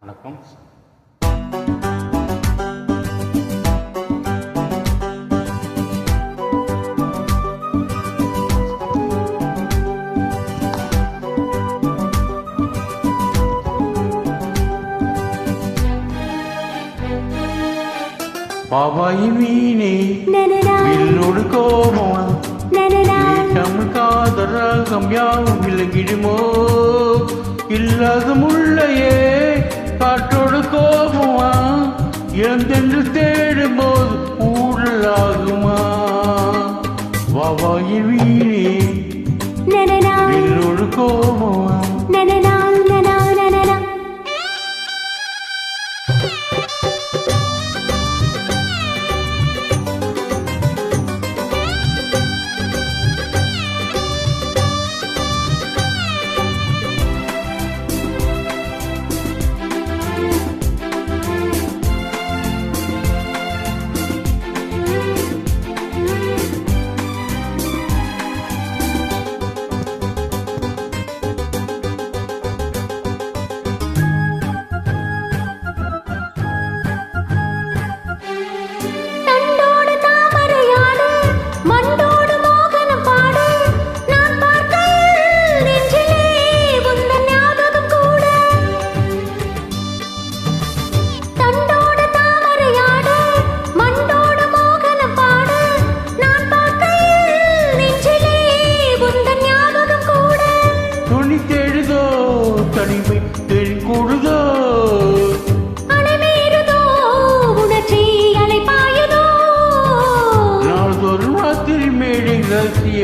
வணக்கம். பாபாயி மீனே வில்லோடு கோபம் தமிழ் காதராகம் யாவும் விலகிடுமோ இல்லாத முள்ளையே காற்றோடு கோபமா இழந்தென்று தேடும் போது ஊழலாகுமா பாபாயி மீனே வில்லோடு கோபமா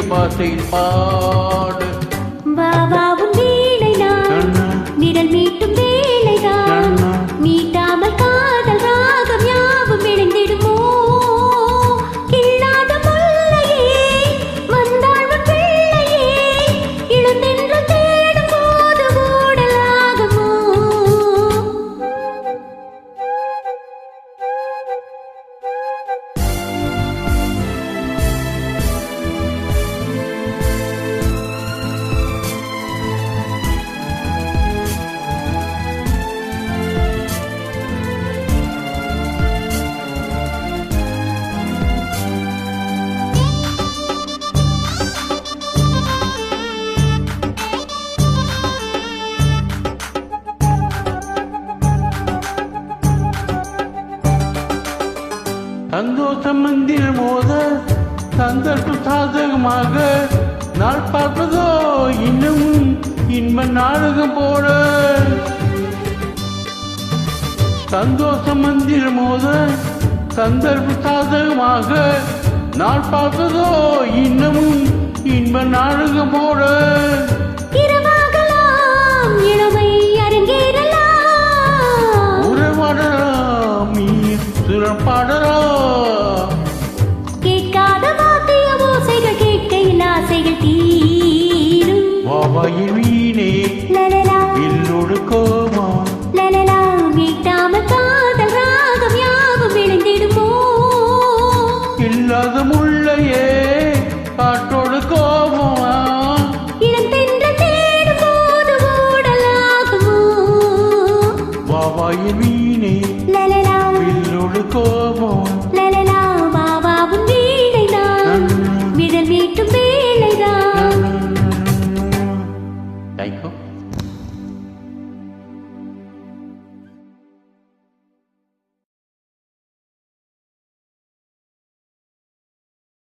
பாசையில் பாடு பாபாவும் வீணைதான் நிழல் மீட்டும் வேலைதான் மீட்டாமல் காதல் ராகம் யாவும் விழுந்திடுமோ கிள்ளாத முல்லையே வந்தாள் பிள்ளையே இழந்தென்று தேடும் போது கூடலாகுமோ சந்தோஷம் மந்தில் மோத சந்தர்ப்ப சாதகமாக நாள் பார்ப்பதோ இன்னும் இன்ப நாடகம் போல சந்தோஷம் மந்தில் மோத சந்தர்ப்ப சாதகமாக நாள் பார்ப்பதோ இன்னமும் இன்ப நாடகம் போல உறவாடலாம் பாடலாம் கேட்காத வாத்திய ஓசைகள் கேட்கையில் ஆசைகள் தீரும் பாபாயி வீணே வில்லோடு கோமா மீட்டாமல் காதல் ராகம் யாவும் விழுந்திடுமோ இல்லாத முள்ளையே காற்றோடு கோபமா இளந்தென்றல் தேடும் போது ஊடலாகுமோ பாபாயி வீணே வில்லோடு கோபம்